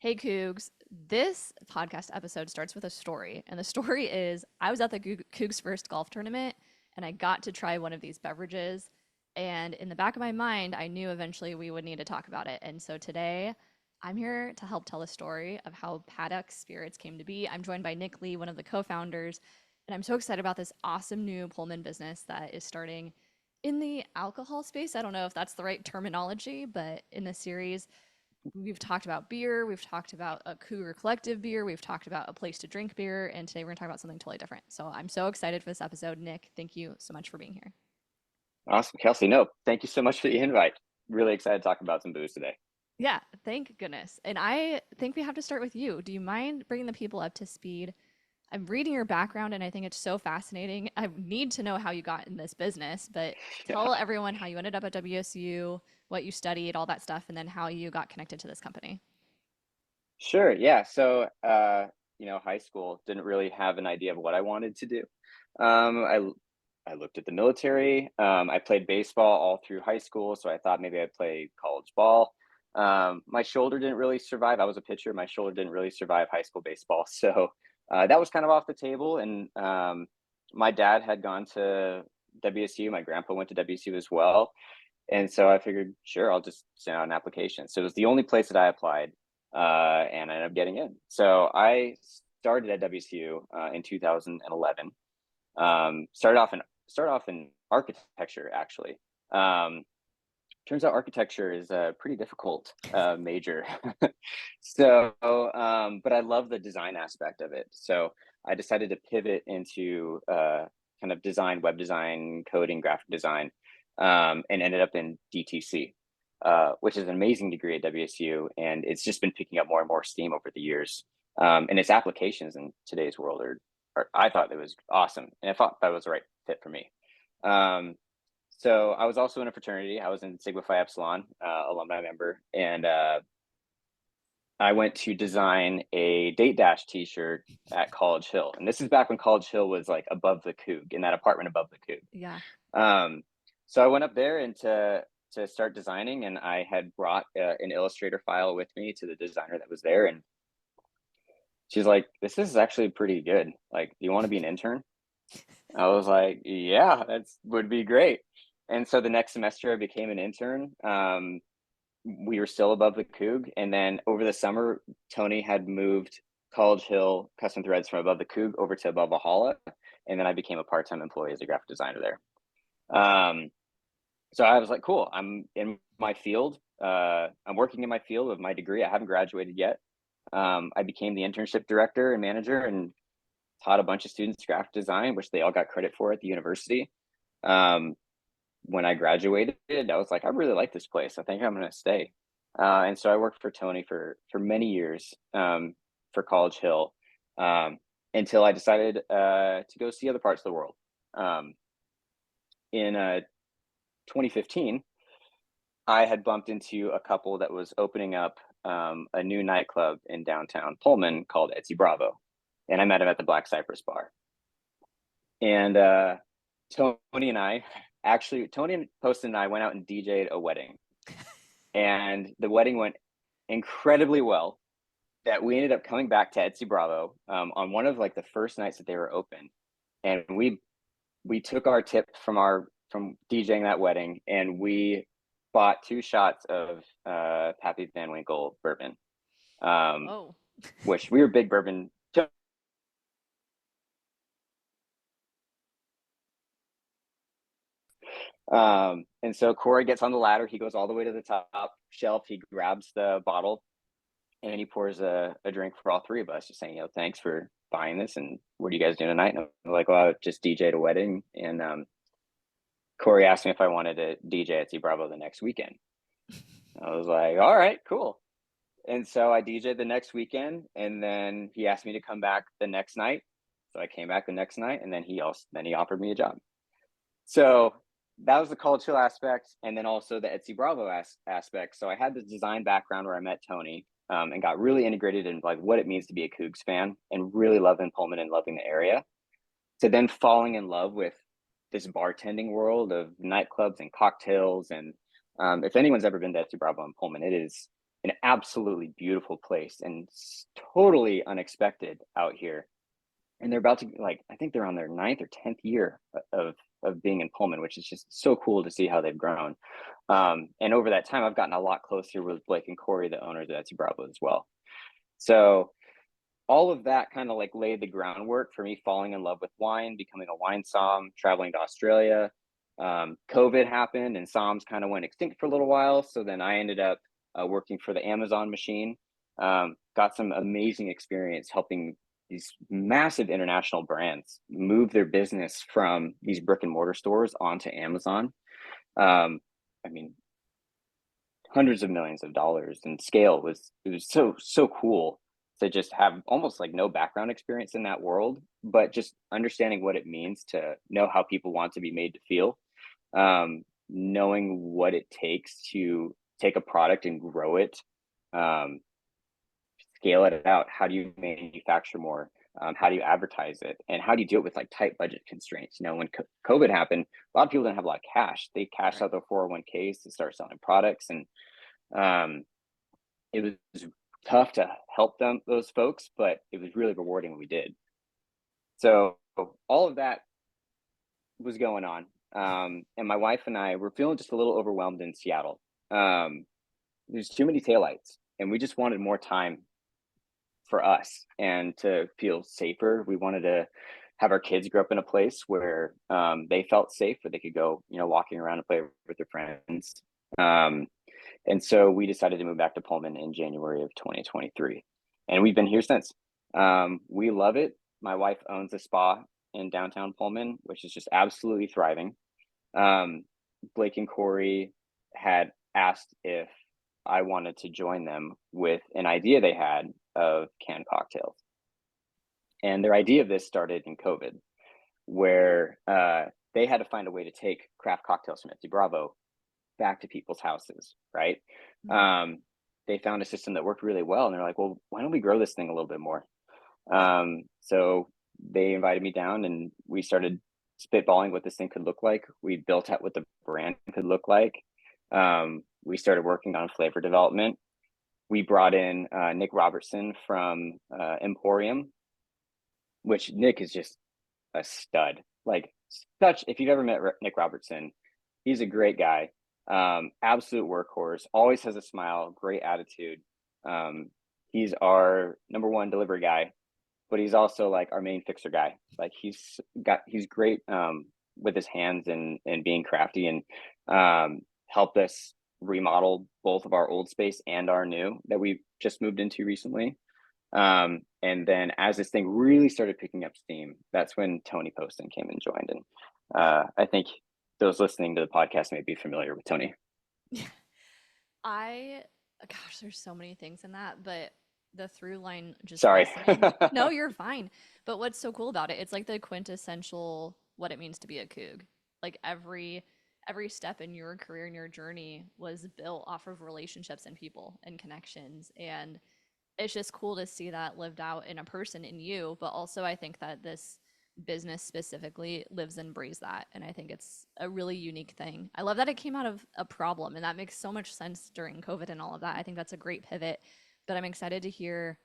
Hey Cougs, this podcast episode starts with a story. And the story is I was at the Cougs first golf tournament and I got to try one of these beverages. And in the back of my mind, I knew eventually we would need to talk about it. And so today I'm here to help tell the story of how Paddock Spirits came to be. I'm joined by Nick Lee, one of the co founders. And I'm so excited about this awesome new Pullman business that is starting in the alcohol space. I don't know if that's the right terminology, but in the series, we've talked about beer, we've talked about a Cougar Collective beer, we've talked about a place to drink beer, and today we're going to talk about something totally different. So I'm so excited for this episode. Nick, thank you so much for being here. Awesome, Kelsey. No, thank you so much for the invite. Really excited to talk about some booze today. Yeah, thank goodness. And I think we have to start with you. Do you mind bringing the people up to speed? I'm reading your background and I think it's so fascinating. I need to know how you got in this business, but Yeah, tell everyone how you ended up at WSU, what you studied, all that stuff, and then how you got connected to this company. sure. Yeah. So, high school didn't really have an idea of what I wanted to do. I looked at the military. I played baseball all through high school, so I thought maybe I'd play college ball. My shoulder didn't really survive. I was a pitcher. My shoulder didn't really survive high school baseball, so that was kind of off the table. And my dad had gone to WSU. My grandpa went to WSU as well. And so I figured, sure, I'll just send out an application. So it was the only place that I applied, and I ended up getting in. So I started at WCU in 2011. Started off in architecture, actually. Um, Turns out architecture is a pretty difficult major. But I love the design aspect of it. So I decided to pivot into kind of design, web design, coding, graphic design, and ended up in DTC, which is an amazing degree at WSU. And it's just been picking up more and more steam over the years. And its applications in today's world I thought it was awesome. And I thought that was the right fit for me. Um, so I was also in a fraternity. I was in Sigma Phi Epsilon, alumni member, and I went to design a Date Dash T-shirt at College Hill. And this is back when College Hill was like above the Coug, in that apartment above the Coug. Yeah. Um, so I went up there and to start designing, and I had brought an Illustrator file with me to the designer that was there, and she's like, "This is actually pretty good. Like, do you want to be an intern?" I was like, "Yeah, that would be great." And so the next semester, I became an intern. We were still above the Coug, and then over the summer, Tony had moved College Hill custom threads from above the Coug over to above Valhalla, and then I became a part-time employee as a graphic designer there. Um, so I was like, cool, I'm in my field. I'm working in my field with my degree. I haven't graduated yet. I became the internship director and manager and taught a bunch of students graphic design, which they all got credit for at the university. Um, when I graduated, I was like, I really like this place. I think I'm going to stay. And so I worked for Tony for many years, for College Hill, um, until I decided to go see other parts of the world. Um, in 2015, I had bumped into a couple that was opening up a new nightclub in downtown Pullman called Etsy Bravo, and I met him at the Black Cypress Bar. And Tony and I Tony and Poston and I went out and DJ'd a wedding, and the wedding went incredibly well. That we ended up coming back to Etsy Bravo on one of like the first nights that they were open, and we took our tip from DJing that wedding, and we bought 2 shots of Pappy Van Winkle bourbon, um, Whoa. which we were big bourbon. And so Corey gets on the ladder. He goes all the way to the top shelf. He grabs the bottle, and then he pours a drink for all three of us, just saying, thanks for buying this. And what are you guys doing tonight? And I'm like, well, I just DJ'd a wedding. And Corey asked me if I wanted to DJ at Z Bravo the next weekend. I was like, all right, cool. And so I DJ'd the next weekend, and then he asked me to come back the next night. So I came back the next night, and then he offered me a job. So that was the College Hill aspect, and then also the Etsy Bravo aspect. So I had the design background where I met Tony, and got really integrated in like what it means to be a Cougs fan, and really loving Pullman and loving the area. To then falling in love with this bartending world of nightclubs and cocktails. And if anyone's ever been to Etsy Bravo in Pullman, it is an absolutely beautiful place and totally unexpected out here. And they're about to, like, I think they're on their 9th or 10th year of being in Pullman, which is just so cool to see how they've grown. And over that time, I've gotten a lot closer with Blake and Corey, the owners of Etsy Bravo, as well. So all of that kind of like laid the groundwork for me falling in love with wine, becoming a wine som, traveling to Australia. COVID happened and soms kind of went extinct for a little while. So then I ended up working for the Amazon machine. Got some amazing experience helping these massive international brands move their business from these brick and mortar stores onto Amazon. I mean, hundreds of millions of dollars, and scale was, it was so cool to just have almost like no background experience in that world, but just understanding what it means to know how people want to be made to feel, knowing what it takes to take a product and grow it, um, scale it out. How do you manufacture more? How do you advertise it? And how do you do it with like tight budget constraints? You know, when COVID happened, a lot of people didn't have a lot of cash. They cashed out their 401ks to start selling products. And it was tough to help those folks, but it was really rewarding when we did. So all of that was going on. And my wife and I were feeling just a little overwhelmed in Seattle. There's too many taillights, and we just wanted more time for us and to feel safer. We wanted to have our kids grow up in a place where they felt safe, where they could go, you know, walking around and play with their friends. And so we decided to move back to Pullman in January of 2023. And we've been here since. We love it. My wife owns a spa in downtown Pullman, which is just absolutely thriving. Blake and Corey had asked if I wanted to join them with an idea they had of canned cocktails. And their idea of this started in COVID, where they had to find a way to take craft cocktails from Etsy Bravo back to people's houses, right? Mm-hmm. They found a system that worked really well, and they're like, well, why don't we grow this thing a little bit more? So they invited me down, and we started spitballing what this thing could look like. We built out what the brand could look like. We started working on flavor development. We brought in Nick Robertson from Emporium, which Nick is just a stud. Like, such, if you've ever met Nick Robertson, he's a great guy. Absolute workhorse, always has a smile, great attitude. He's our #1 delivery guy, but he's also like our main fixer guy. Like, he's great with his hands and being crafty, and helped us remodel both of our old space and our new that we just moved into recently. And then as this thing really started picking up steam, that's when Tony Poston came and joined. And I think those listening to the podcast may be familiar with Tony. Gosh, there's so many things in that, but the through line just Sorry. listening. No, you're fine. But what's so cool about it, it's like the quintessential what it means to be a Coug. Like every step in your career and your journey was built off of relationships and people and connections. And it's just cool to see that lived out in a person, in you. But also I think that this business specifically lives and breathes that, and I think it's a really unique thing. I love that it came out of a problem, and that makes so much sense during COVID and all of that. I think that's a great pivot, but I'm excited to hear,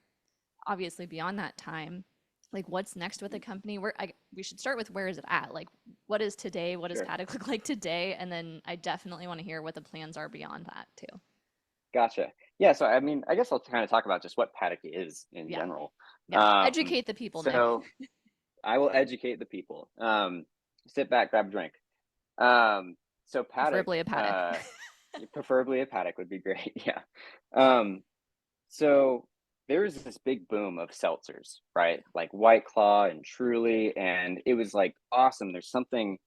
obviously beyond that time, like what's next with the company. We should start with, where is it at? Like, what is today? What does Sure. Paddock look like today? And then I definitely want to hear what the plans are beyond that too. Gotcha. Yeah, so I mean, I guess I'll kind of talk about just what Paddock is in general. Educate the people, so Nick. I will educate the people. Sit back, grab a drink. So Paddock, Preferably a Paddock. preferably a Paddock would be great. Yeah. So there's this big boom of seltzers, right? Like White Claw and Truly, and it was like awesome. There's something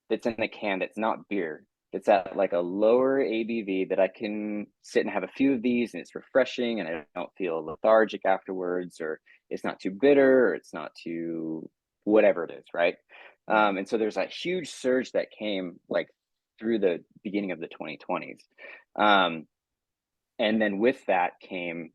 that's in the can that's not beer. It's at like a lower ABV that I can sit and have a few of these, and it's refreshing, and I don't feel lethargic afterwards, or it's not too bitter, or it's not too whatever it is, right? And so there's a huge surge that came like through the beginning of the 2020s. And then with that came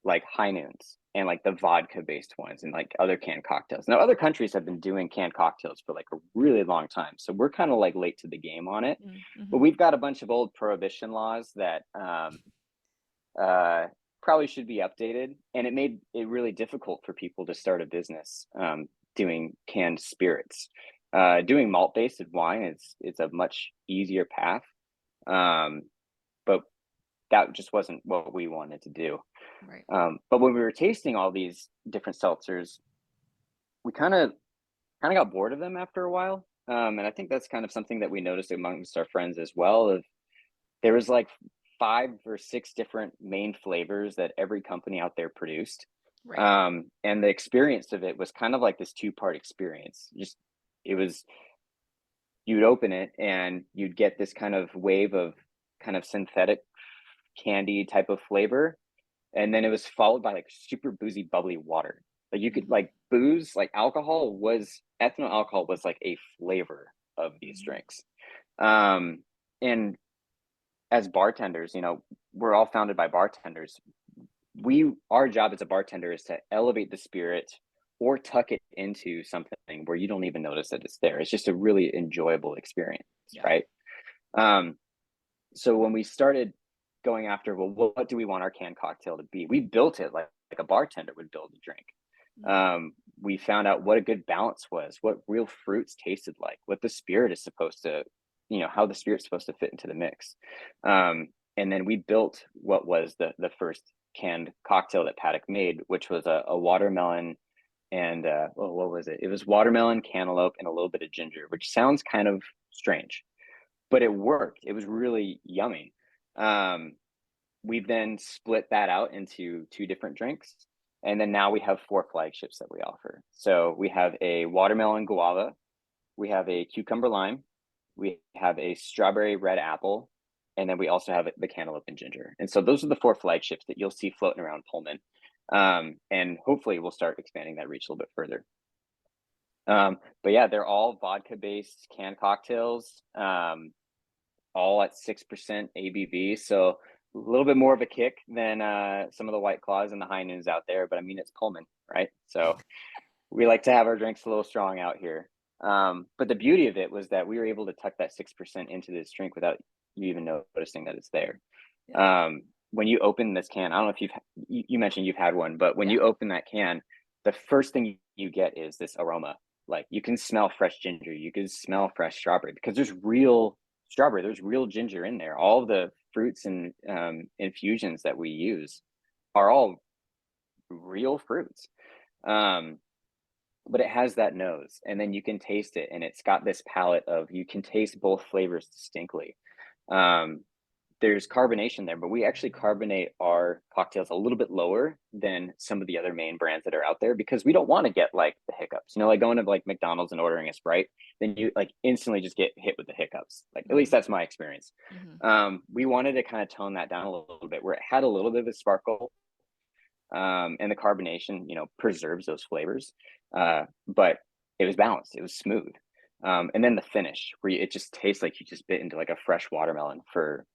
like high noons and like the vodka based ones and like other canned cocktails. Now, other countries have been doing canned cocktails for like a really long time. So we're kind of like late to the game on it. Mm-hmm. But we've got a bunch of old prohibition laws that probably should be updated. And it made it really difficult for people to start a business doing canned spirits. Doing malt-based wine it's a much easier path, but that just wasn't what we wanted to do. Right. But when we were tasting all these different seltzers, we kind of got bored of them after a while. And I think that's kind of something that we noticed amongst our friends as well. Of there was like 5 or 6 different main flavors that every company out there produced. Right. And the experience of it was kind of like this 2-part experience. Just it was you'd open it and you'd get this kind of wave of kind of synthetic candy type of flavor, and then it was followed by like super boozy bubbly water. Like you could Mm-hmm. like booze, like ethanol alcohol was like a flavor of these Mm-hmm. drinks. And as bartenders, we're all founded by bartenders. Our job as a bartender is to elevate the spirit or tuck it into something where you don't even notice that it's there. It's just a really enjoyable experience, Yeah. right? um so when we started going after, well, what do we want our canned cocktail to be, we built it like a bartender would build a drink. Mm-hmm. We found out what a good balance was, what real fruits tasted like, what the spirit is supposed to, how the spirit's supposed to fit into the mix. And then we built what was the first canned cocktail that Paddock made, which was a watermelon and what was it? It was watermelon, cantaloupe, and a little bit of ginger, which sounds kind of strange, but it worked. It was really yummy. Um, we've then split that out into 2 different drinks. And then now we have 4 flagships that we offer. So we have a watermelon guava, we have a cucumber lime, we have a strawberry red apple, and then we also have the cantaloupe and ginger. And so those are the 4 flagships that you'll see floating around Pullman. And hopefully we'll start expanding that reach a little bit further. But yeah, they're all vodka based canned cocktails. All at 6% ABV. So a little bit more of a kick than some of the White Claws and the High Noons out there. But I mean, it's Pullman, right? So we like to have our drinks a little strong out here. But the beauty of it was that we were able to tuck that 6% into this drink without you even noticing that it's there. Yeah. When you open this can, I don't know if you mentioned you've had one, but when Yeah. you open that can, the first thing you get is this aroma. Like you can smell fresh ginger, you can smell fresh strawberry because there's real strawberry, there's real ginger in there. All the fruits and infusions that we use are all real fruits. Um, but it has that nose, and then you can taste it, and it's got this palate of you can taste both flavors distinctly. Um, there's carbonation there, but we actually carbonate our cocktails a little bit lower than some of the other main brands that are out there because we don't want to get like the hiccups. Like going to like McDonald's and ordering a Sprite, then you like instantly just get hit with the hiccups. Like at least Mm-hmm. that's my experience. Mm-hmm. We wanted to kind of tone that down a little bit where it had a little bit of a sparkle, and the carbonation, preserves those flavors. But it was balanced. It was smooth. And then the finish where it just tastes like you just bit into like a fresh watermelon for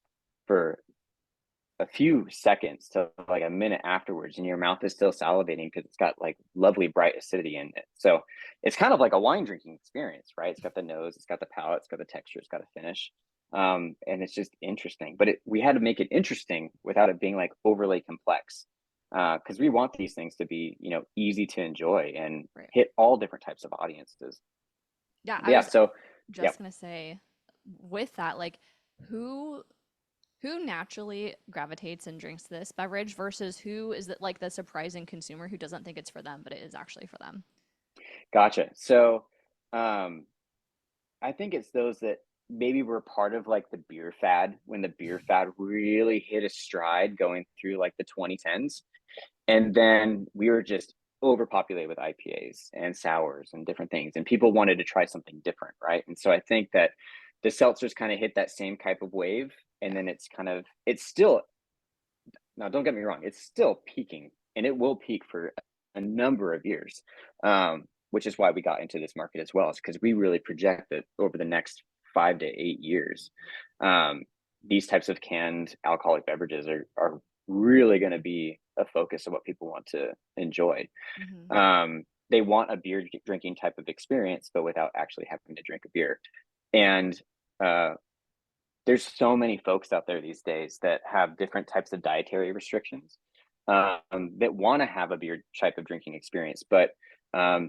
a few seconds to like a minute afterwards, and your mouth is still salivating because it's got like lovely bright acidity in it. So it's kind of like a wine drinking experience, right? It's got the nose, it's got the palate, it's got the texture, it's got a finish. And it's just interesting, but we had to make it interesting without it being like overly complex, because we want these things to be easy to enjoy and Right. hit all different types of audiences. Yeah. But I yeah, was so yeah. just gonna say, with that, like, who who naturally gravitates and drinks this beverage versus who is it like the surprising consumer who doesn't think it's for them, but it is actually for them. Gotcha. So um I think it's those that maybe were part of like the beer fad when the beer fad really hit a stride going through like the 2010s. And then we were just overpopulated with IPAs and sours and different things. And people wanted to try something different, right? And so I think that the seltzers kind of hit that same type of wave. And Yeah. then it's still, now don't get me wrong, it's still peaking and it will peak for a number of years. Which is why we got into this market as well, is because we really project that over the next 5 to 8 years, um, these types of canned alcoholic beverages are really going to be a focus of what people want to enjoy. Mm-hmm. They want a beer drinking type of experience, but without actually having to drink a beer. And uh, there's so many folks out there these days that have different types of dietary restrictions, that want to have a beer type of drinking experience, but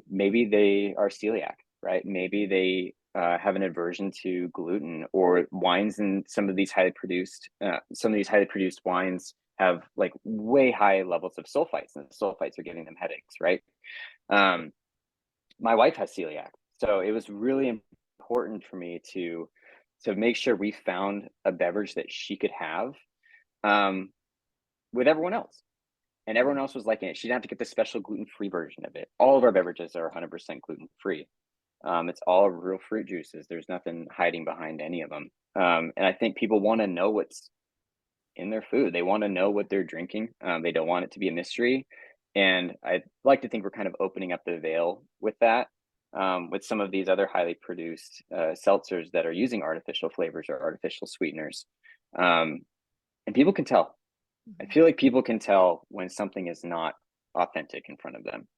maybe they are celiac, right? Maybe they have an aversion to gluten or wines, and some of these highly produced wines have like way high levels of sulfites, and the sulfites are giving them headaches, right? Um, my wife has celiac, so it was really important for me to make sure we found a beverage that she could have, um, with everyone else. And everyone else was liking it. She didn't have to get the special gluten-free version of it. All of our beverages are 100% gluten-free. It's all real fruit juices. There's nothing hiding behind any of them. And I think people want to know what's in their food. They want to know what they're drinking. They don't want it to be a mystery. And I like to think we're kind of opening up the veil with that, with some of these other highly produced seltzers that are using artificial flavors or artificial sweeteners. Um, and people can tell. I Mhm. feel like people can tell when something is not authentic in front of them.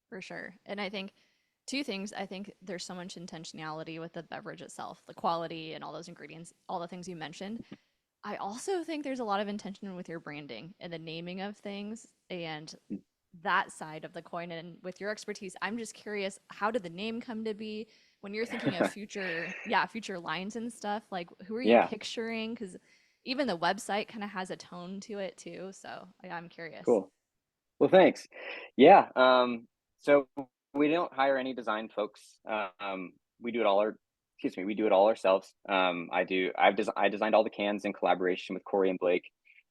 For sure. And I think two things. I think there's so much intentionality with the beverage itself, the quality and all those ingredients, all the things you mentioned. I also think there's a lot of intention with your branding and the naming of things and that side of the coin. And with your expertise, I'm just curious, how did the name come to be? When you're thinking of future, yeah, future lines and stuff, like who are you Yeah, picturing? Because even the website kind of has a tone to it too. So I'm curious. cool. Well, thanks. Yeah. So we don't hire any design folks. We do it all excuse me, we do it all ourselves. I designed all the cans in collaboration with Corey and Blake.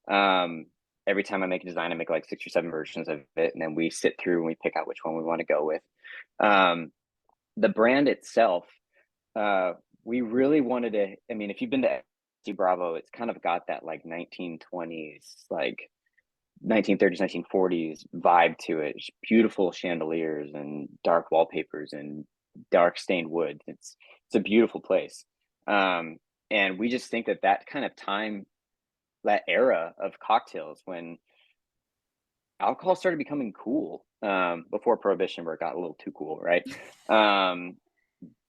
Um, every time I make a design, I make like 6 or 7 versions of it, and then we sit through and we pick out which one we want to go with. Um, the brand itself, uh, we really wanted to, I mean, if you've been to FC Bravo, it's kind of got that like 1920s, like 1930s, 1940s vibe to it. It's beautiful chandeliers and dark wallpapers and dark stained wood. It's a beautiful place. Um, and we just think that that kind of time, that era of cocktails when alcohol started becoming cool, before prohibition where it got a little too cool, right? Um,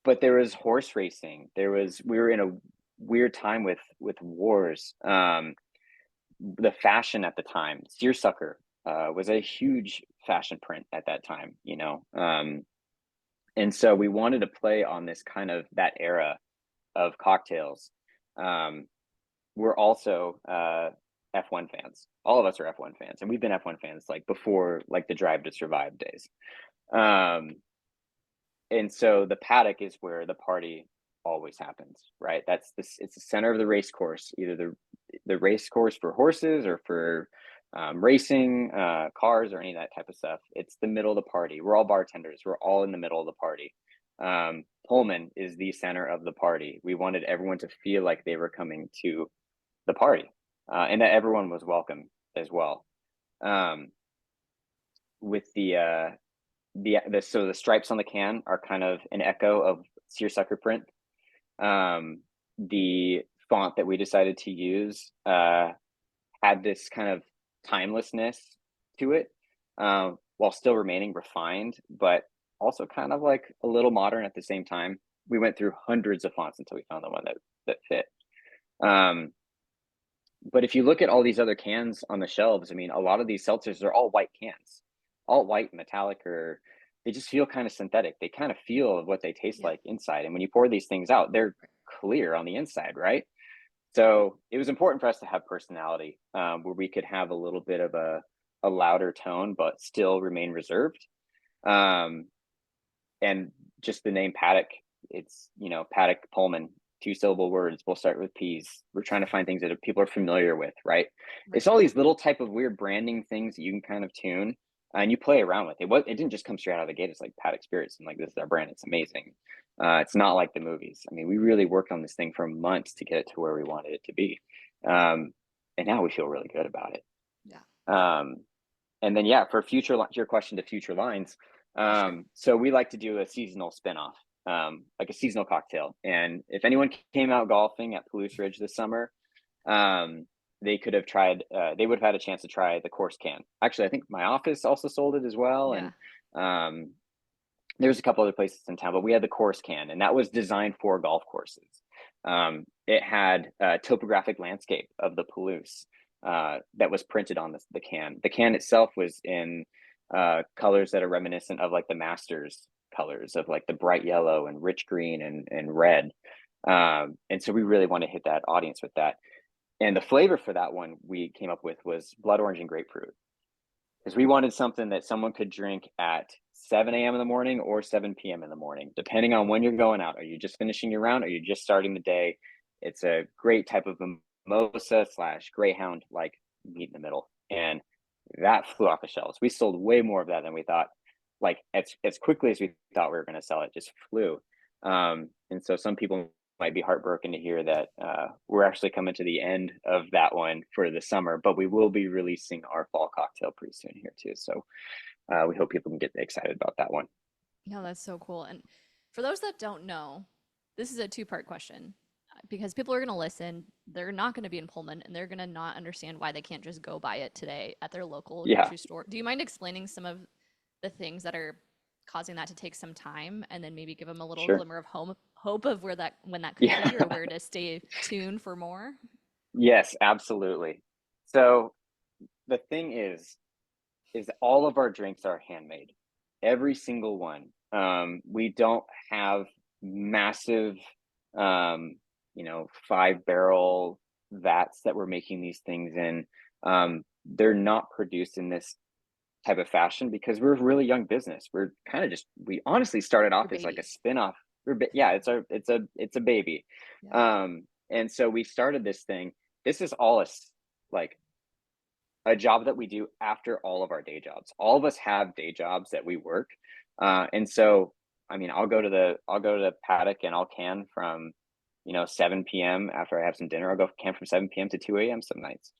but there was horse racing. We were in a weird time with wars. The fashion at the time, seersucker, was a huge fashion print at that time, you know. And so we wanted to play on this kind of that era of cocktails. Um, we're also F1 fans. All of us are F1 fans, and we've been F1 fans like before, like the Drive to Survive days. Um, and so the paddock is where the party always happens, right? That's this. It's the center of the race course, either the race course for horses or for racing cars or any of that type of stuff. It's the middle of the party. We're all bartenders. We're all in the middle of the party. Pullman is the center of the party. We wanted everyone to feel like they were coming to the party, and that everyone was welcome as well. Um, with so the stripes on the can are kind of an echo of seersucker print. The font that we decided to use had this kind of timelessness to it, while still remaining refined, but also kind of like a little modern at the same time. We went through hundreds of fonts until we found the one that fit. Um, but if you look at all these other cans on the shelves, I mean, a lot of these seltzers are all white cans, all white metallic, or they just feel kind of synthetic. They kind of feel what they taste Yeah. like inside. And when you pour these things out, they're clear on the inside, right? So it was important for us to have personality, where we could have a little bit of a louder tone, but still remain reserved. Um, and just the name Paddock, it's, you know, Paddock Pullman, 2 syllable words. We'll start with P's. We're trying to find things that people are familiar with, right? It's Right. all these little type of weird branding things that you can kind of tune, and you play around with it. It didn't just come straight out of the gate. It's like Paddock Spirits and like, this is our brand. It's amazing. It's not like the movies. I mean, we really worked on this thing for months to get it to where we wanted it to be. Um, and now we feel really good about it. Yeah. Um, and then, yeah, for your question to future lines. Sure. So we like to do a seasonal spinoff, like a seasonal cocktail. And if anyone came out golfing at Palouse Ridge this summer, um, they could have tried, they would have had a chance to try the course can. Actually, I think my office also sold it as well. And Yeah. um, there's a couple other places in town, but we had the course can, and that was designed for golf courses. it had a topographic landscape of the Palouse that was printed on the can. The can itself was in colors that are reminiscent of like the Masters colors of like the bright yellow and rich green and red. And so we really want to hit that audience with that. And the flavor for that one we came up with was blood orange and grapefruit, because we wanted something that someone could drink at 7 a.m. in the morning or 7 p.m. in the morning, depending on when you're going out. Are you just finishing your round? Are you just starting the day? It's a great type of mimosa slash greyhound, like meet in the middle. And that flew off the shelves. We sold way more of that than we thought. Like as quickly as we thought we were going to sell it, just flew. And so some people might be heartbroken to hear that we're actually coming to the end of that one for the summer, but we will be releasing our fall cocktail pretty soon here too. So we hope people can get excited about that one. No, that's so cool. And for those that don't know, this is a two-part question because people are going to listen. They're not going to be in Pullman and they're going to not understand why they can't just go buy it today at their local Yeah, grocery store. Do you mind explaining some of the things that are causing that to take some time and then maybe give them a little sure. glimmer of hope of where that when that could be or Yeah. where to stay tuned for more? Yes, absolutely. So the thing is that all of our drinks are handmade, every single one. We don't have massive, um, 5 barrel vats that we're making these things in. They're not produced in this type of fashion because we're a really young business. We're kind of just we honestly started Your off as like a baby. spin-off. Yeah, it's a baby. Yeah. And so we started this thing. This is all like a job that we do after all of our day jobs. All of us have day jobs that we work. And so I mean I'll go to Paddock and I'll can from 7 p.m. after I have some dinner. I'll go can from 7 p.m. to 2 a.m. some nights.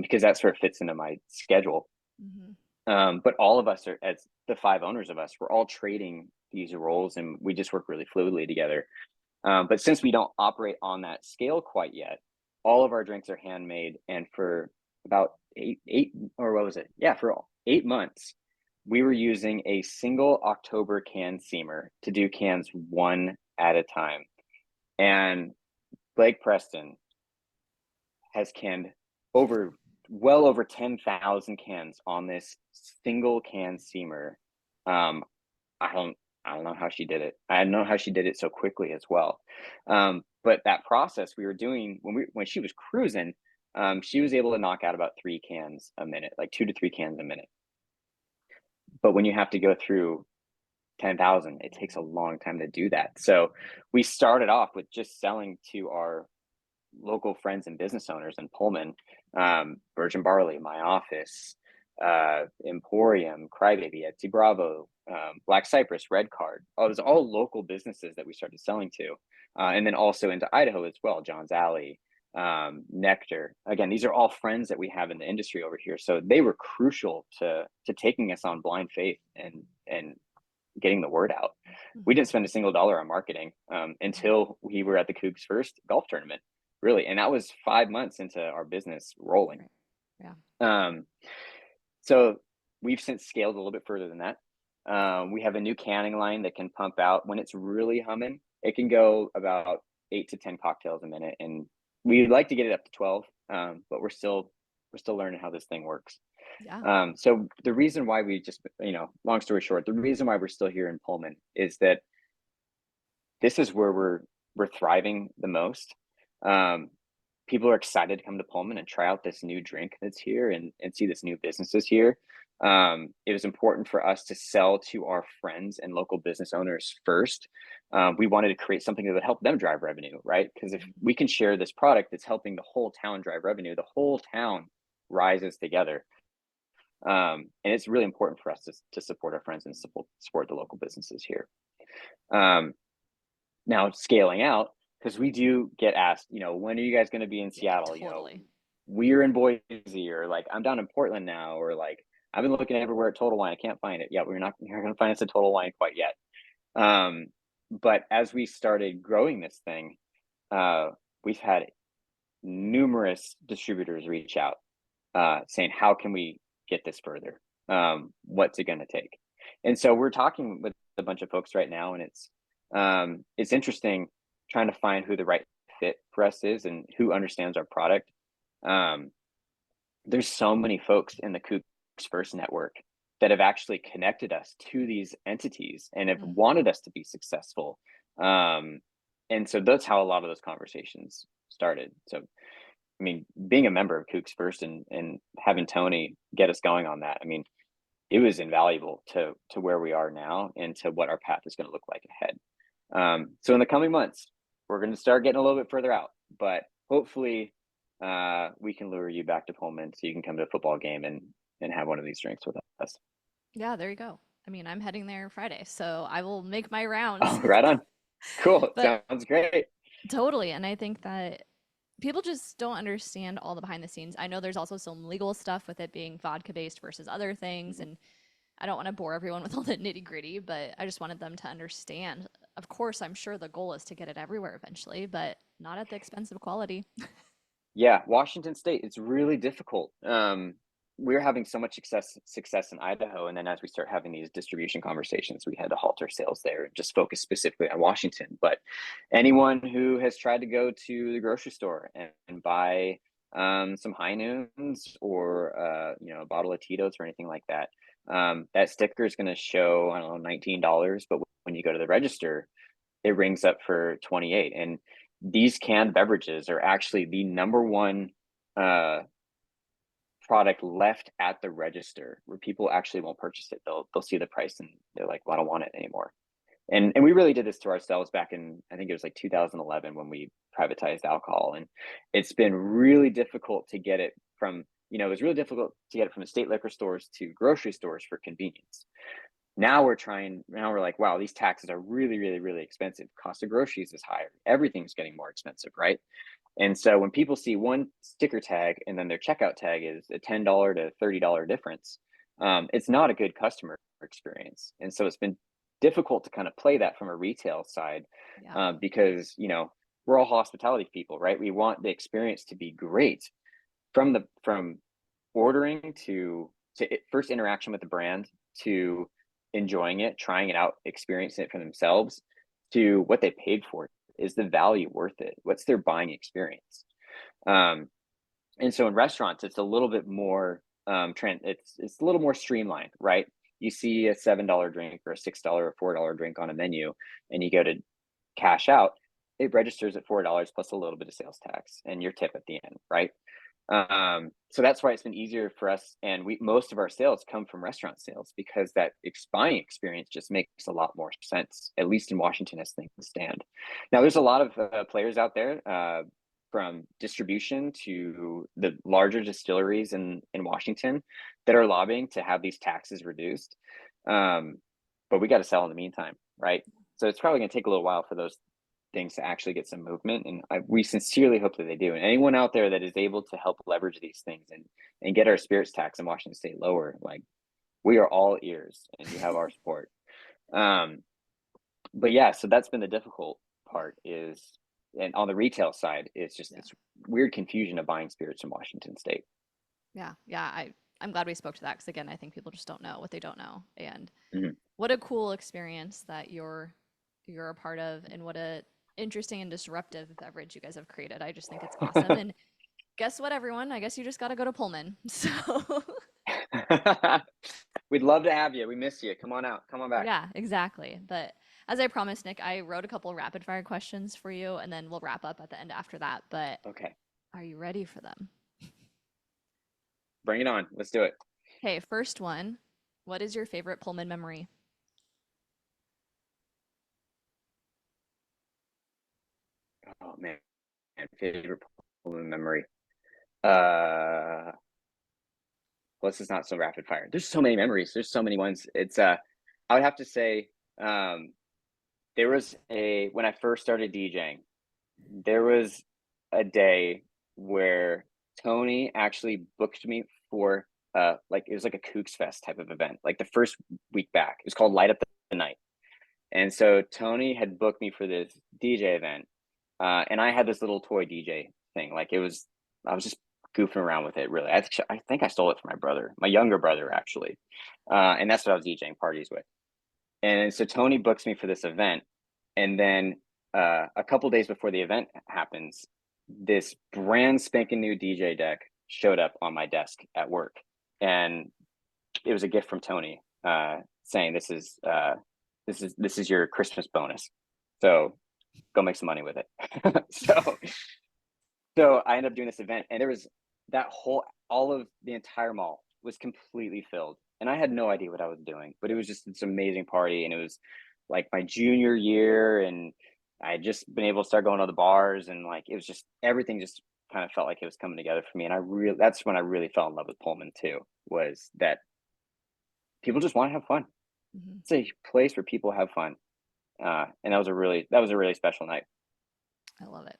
Because that sort of fits into my schedule. Mm-hmm. But all of us are, as the 5 owners of us, we're all trading these roles and we just work really fluidly together. But since we don't operate on that scale quite yet, all of our drinks are handmade. And for about eight, or what was it? Yeah, for 8 months, we were using a single October can seamer to do cans one at a time. And Blake Preston has canned over well over 10,000 cans on this single can seamer. Um, I don't I don't know how she did it. I don't know how she did it so quickly as well. But that process we were doing when she was cruising, she was able to knock out about 3 cans a minute, like 2 to 3 cans a minute. But when you have to go through 10,000, it takes a long time to do that. So we started off with just selling to our local friends and business owners in Pullman, Virgin Barley, My Office, Emporium, Crybaby, Etsy Bravo, Black Cypress, Red Card. Oh, it was all local businesses that we started selling to. And then also into Idaho as well, John's Alley, Nectar. Again, these are all friends that we have in the industry over here. So they were crucial to taking us on blind faith and getting the word out. We Mm-hmm. didn't spend a single dollar on marketing until we were at the Cougs' first golf tournament, really, and that was 5 months into our business rolling. Right. Yeah. Um, so we've since scaled a little bit further than that. We have a new canning line that can pump out when it's really humming. It can go about 8 to 10 cocktails a minute, and we'd like to get it up to 12, but we're still learning how this thing works. Yeah. So the reason why we just, long story short, the reason why we're still here in Pullman is that this is where we're thriving the most. Um, People are excited to come to Pullman and try out this new drink that's here and see this new businesses here. It was important for us to sell to our friends and local business owners first. We wanted to create something that would help them drive revenue, right? Because if we can share this product that's helping the whole town drive revenue, the whole town rises together. And it's really important for us to support our friends and support the local businesses here. Um, Now scaling out, because we do get asked, when are you guys going to be in Yeah. Seattle? Totally. We're in Boise, or like I'm down in Portland now, or like I've been looking everywhere at Total Wine. I can't find it. Yeah, you're not going to find us at Total Wine quite yet. But as we started growing this thing, we've had numerous distributors reach out, saying, how can we get this further? What's it going to take? And so we're talking with a bunch of folks right now, and it's interesting trying to find who the right fit for us is and who understands our product. There's so many folks in the Kooks First network that have actually connected us to these entities and have wanted us to be successful. And so that's how a lot of those conversations started. So, I mean, being a member of Kooks First and having Tony get us going on that, I mean, it was invaluable to where we are now and to what our path is going to look like ahead. So in the coming months, we're going to start getting a little bit further out, but hopefully we can lure you back to Pullman so you can come to a football game and have one of these drinks with us. Yeah, there you go. I mean, I'm heading there Friday, so I will make my rounds. Oh, right on. Cool. But Sounds great. totally. And I think that people just don't understand all the behind the scenes. I know there's also some legal stuff with it being vodka based versus other things. And I don't want to bore everyone with all the nitty gritty, but I just wanted them to understand. Of course, I'm sure the goal is to get it everywhere eventually, but not at the expense of quality. Yeah, Washington State, it's really difficult. We're having so much success in Idaho, and then as we start having these distribution conversations, we had to halt our sales there and just focus specifically on Washington. But anyone who has tried to go to the grocery store and buy some High Noons or a bottle of Tito's or anything like that, that sticker is going to show, I don't know, $19, but when you go to the register, it rings up for 28. And these canned beverages are actually the number one product left at the register where people actually won't purchase it. They'll see the price and they're like, well, I don't want it anymore. And we really did this to ourselves back in, I think it was like 2011 when we privatized alcohol. And it's been really difficult to get it from, it was really difficult to get it from the state liquor stores to grocery stores for convenience. Now we're like, wow, these taxes are really, really, really expensive. Cost of groceries is higher. Everything's getting more expensive, right? And so when people see one sticker tag and then their checkout tag is a $10 to $30 difference, it's not a good customer experience. And so it's been difficult to kind of play that from a retail side because, we're all hospitality people, right? We want the experience to be great from ordering to first interaction with the brand to enjoying it, trying it out, experiencing it for themselves to what they paid for. Is the value worth it? What's their buying experience? And so in restaurants, it's a little bit more it's a little more streamlined, right? You see a $7 drink or a $6 or $4 drink on a menu, and you go to cash out, it registers at $4 plus a little bit of sales tax and your tip at the end, right? So that's why it's been easier for us, and most of our sales come from restaurant sales because that buying experience just makes a lot more sense, at least in Washington as things stand. Now, there's a lot of players out there, from distribution to the larger distilleries in Washington that are lobbying to have these taxes reduced. But we got to sell in the meantime, right? So it's probably going to take a little while for those things to actually get some movement, and we sincerely hope that they do. And anyone out there that is able to help leverage these things and get our spirits tax in Washington State lower, like, we are all ears and you have our support. But yeah, so that's been the difficult part and on the retail side, it's just this weird confusion of buying spirits in Washington State. I'm glad we spoke to that because, again, I think people just don't know what they don't know. And what a cool experience that you're a part of, and what a interesting and disruptive beverage you guys have created. I just think it's awesome. And guess what, everyone? I guess you just got to go to Pullman. So we'd love to have you. We miss you. Come on out. Come on back. yeah, exactly. But as I promised, Nick, I wrote a couple rapid fire questions for you, and then we'll wrap up at the end after that. But okay, are you ready for them? Bring it on. Let's do it. Okay, first one. What is your favorite Pullman memory? Oh man, favorite Pullman memory. This is not so rapid fire. There's so many memories. There's so many ones. It's I would have to say, there was when I first started DJing, there was a day where Tony actually booked me for it was like a Kooks Fest type of event, like the first week back. It was called Light Up the Night. And so Tony had booked me for this DJ event. And I had this little toy DJ thing. I was just goofing around with it, really. I think I stole it from my brother, my younger brother, actually. And that's what I was DJing parties with. And so Tony books me for this event. And then a couple days before the event happens, this brand spanking new DJ deck showed up on my desk at work, and it was a gift from Tony, saying this is your Christmas bonus. So go make some money with it. so I ended up doing this event, and there was all of the entire mall was completely filled, and I had no idea what I was doing, but it was just this amazing party, and it was like my junior year, and I had just been able to start going to the bars, and like it was just everything just kind of felt like it was coming together for me, and that's when I really fell in love with Pullman too. Was that people just want to have fun. Mm-hmm. It's a place where people have fun, and that was a really special night. I love it.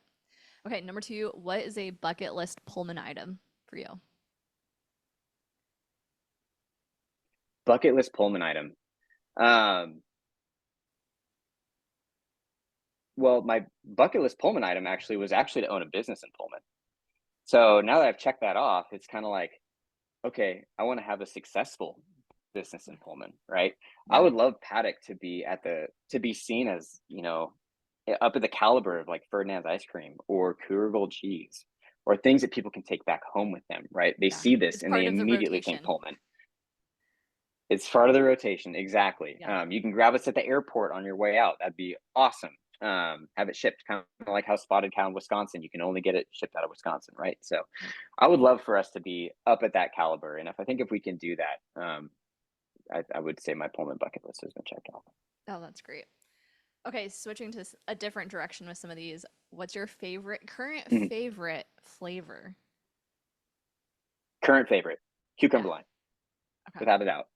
Okay, number 2, what is a bucket list Pullman item for you? Bucket list Pullman item. Well, my bucket list Pullman item was actually to own a business in Pullman. So now that I've checked that off, it's kind of like, okay, I want to have a successful business in Pullman, right? Yeah. I would love Paddock to be seen as, up at the caliber of like Ferdinand's ice cream or Cougar Gold cheese, or things that people can take back home with them, right? They Yeah. see this It's and they part of the immediately think rotation. Pullman. It's part of the rotation, exactly. Yeah. You can grab us at the airport on your way out. That'd be awesome. Have it shipped, kind of like how Spotted Cow in Wisconsin, you can only get it shipped out of Wisconsin, right? So I would love for us to be up at that caliber. And if we can do that, I would say my Pullman bucket list has been checked off. Oh, that's great. Okay, switching to a different direction with some of these. What's your current Mhm. favorite flavor? Current favorite, Yeah. cucumber lime, Okay. without a doubt.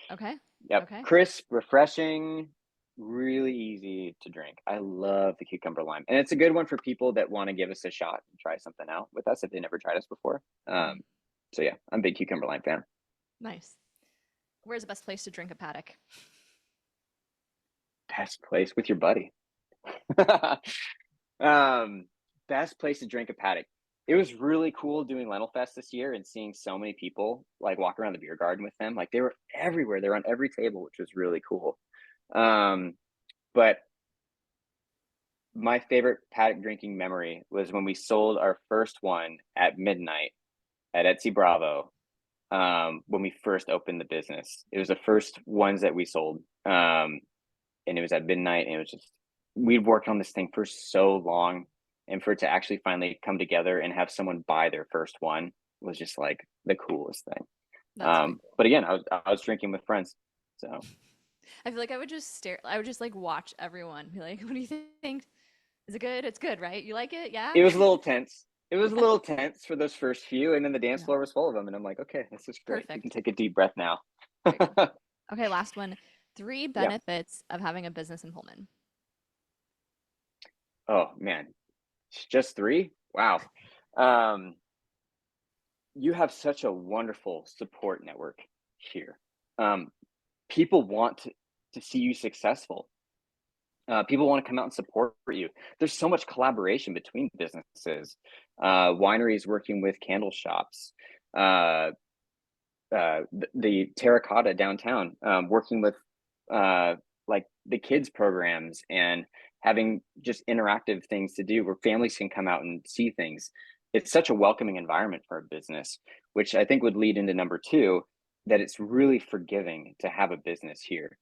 Okay. Yep. Okay. Crisp, refreshing, really easy to drink. I love the cucumber lime. And it's a good one for people that want to give us a shot and try something out with us if they never tried us before. Mhm. So yeah, I'm a big cucumber lime fan. Nice. Where's the best place to drink a paddock? Best place with your buddy. um, Best place to drink a paddock. It was really cool doing Lentil Fest this year and seeing so many people like walk around the beer garden with them. Like they were everywhere. They're on every table, which was really cool. But my favorite paddock drinking memory was when we sold our first one at midnight at Etsy Bravo. When we first opened the business, it was the first ones that we sold. And it was at midnight, and it was just, we'd worked on this thing for so long, and for it to actually finally come together and have someone buy their first one was just like the coolest thing. That's very cool. But again, I was drinking with friends, so I feel like I would just stare. I would just like watch everyone. Be like, "What do you think? Is it good? It's good, right? You like it? Yeah." it was a little tense. It was a Yeah. little tense for those first few, and then the dance Yeah. floor was full of them, and I'm like, okay, this is great. We can Perfect. take a deep breath now. Very cool. Okay, last one. 3 Yeah. benefits of having a business in Pullman. Oh man, just 3? Wow. Um, you have such a wonderful support network here. Um, People want to see you successful. People want to come out and support you. There's so much collaboration between businesses, wineries working with candle shops, uh, the Terracotta downtown working with like the kids programs and having just interactive things to do where families can come out and see things. It's such a welcoming environment for a business, which I think would lead into number 2, that it's really forgiving to have a business here.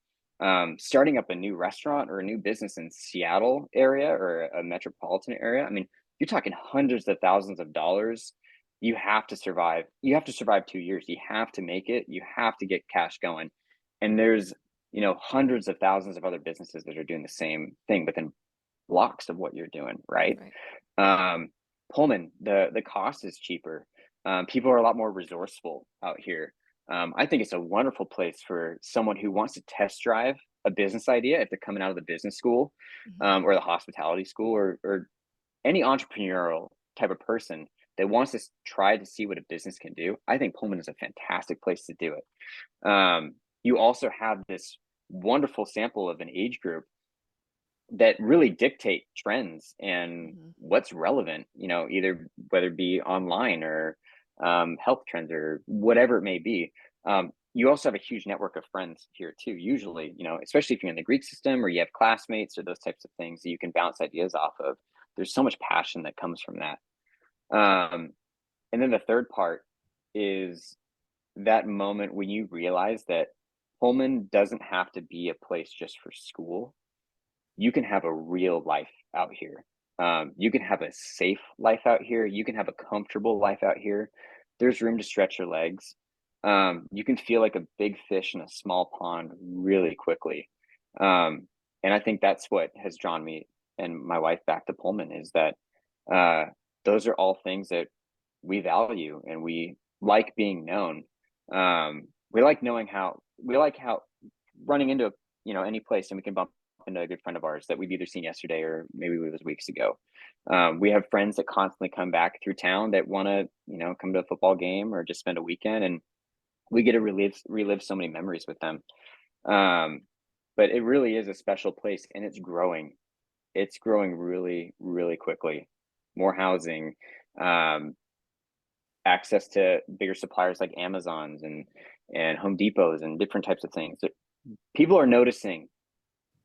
Starting up a new restaurant or a new business in Seattle area or a metropolitan area, I mean, you're talking hundreds of thousands of dollars. You have to survive. You have to survive 2 years. You have to make it. You have to get cash going. And there's, hundreds of thousands of other businesses that are doing the same thing within blocks of what you're doing, right? Right. Um, Pullman, the cost is cheaper. People are a lot more resourceful out here. I think it's a wonderful place for someone who wants to test drive a business idea if they're coming out of the business school, Mhm. or the hospitality school, or any entrepreneurial type of person that wants to try to see what a business can do. I think Pullman is a fantastic place to do it. You also have this wonderful sample of an age group that really dictate trends and Mhm. what's relevant, either whether it be online or health trends or whatever it may be. you also have a huge network of friends here too. Usually, especially if you're in the Greek system or you have classmates or those types of things that you can bounce ideas off of. There's so much passion that comes from that. And then the third part is that moment when you realize that Pullman doesn't have to be a place just for school. You can have a real life out here. You can have a safe life out here. You can have a comfortable life out here. There's room to stretch your legs. You can feel like a big fish in a small pond really quickly. And I think that's what has drawn me and my wife back to Pullman, is that uh, those are all things that we value and we like being known. We like knowing we like how running into any place and we can bump into a good friend of ours that we've either seen yesterday or maybe it was weeks ago. We have friends that constantly come back through town that want to come to a football game or just spend a weekend, and we get to relive so many memories with them. But it really is a special place, and it's growing really, really quickly. More housing, access to bigger suppliers like Amazons and Home Depots and different types of things. People are noticing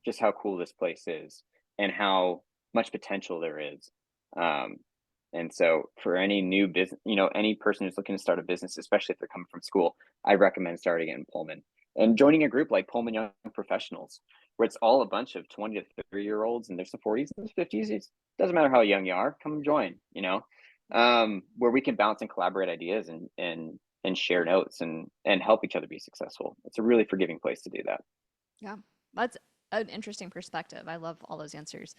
just how cool this place is and how much potential there is. And so for any new business, any person who's looking to start a business, especially if they're coming from school, I recommend starting it in Pullman and joining a group like Pullman Young Professionals, where it's all a bunch of 20 to 30-year-olds, and there's some 40s and 50s. It doesn't matter how young you are, come join, where we can bounce and collaborate ideas and share notes and help each other be successful. It's a really forgiving place to do that. Yeah, that's an interesting perspective. I love all those answers.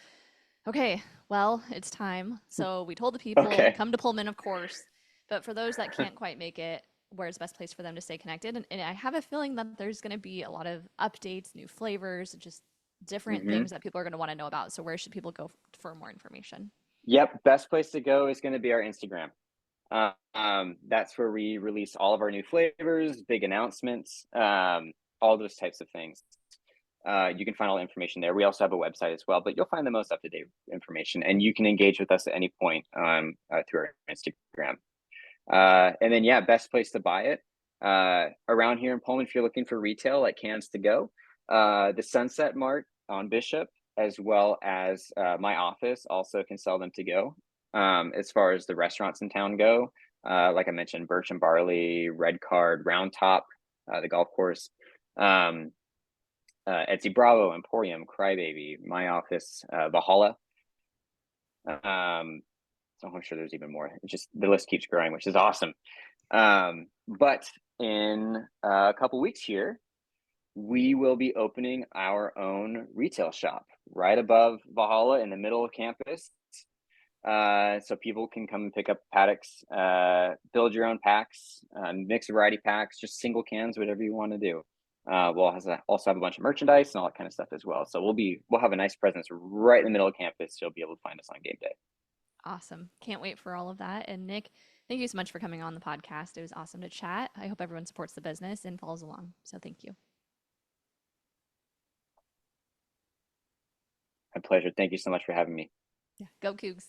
Okay, well, it's time. So we told the people, Okay. come to Pullman, of course. But for those that can't quite make it, where's the best place for them to stay connected? And I have a feeling that there's going to be a lot of updates, new flavors, just different Hmm. things that people are going to want to know about. So where should people go for more information? Yep. Best place to go is going to be our Instagram. That's where we release all of our new flavors, big announcements, all those types of things. You can find all the information there. We also have a website as well, but you'll find the most up-to-date information, and you can engage with us at any point through our Instagram. And then, yeah, best place to buy it around here in Pullman, if you're looking for retail, like cans to go, the Sunset Mart on Bishop, as well as my office also can sell them to go. As far as the restaurants in town go, like I mentioned, Birch and Barley, Red Card, Round Top, the golf course, Etsy Bravo, Emporium, Crybaby, my office, Valhalla. So I'm sure there's even more. It's just the list keeps growing, which is awesome. But in a couple weeks here, we will be opening our own retail shop right above Valhalla in the middle of campus. So people can come and pick up Paddocks, build your own packs, mix variety packs, just single cans, whatever you want to do. We'll also have a bunch of merchandise and all that kind of stuff as well. So we'll have a nice presence right in the middle of campus. So you'll be able to find us on game day. Awesome. Can't wait for all of that. And Nick, thank you so much for coming on the podcast. It was awesome to chat. I hope everyone supports the business and follows along. So thank you. My pleasure. Thank you so much for having me. Yeah. Go Cougs.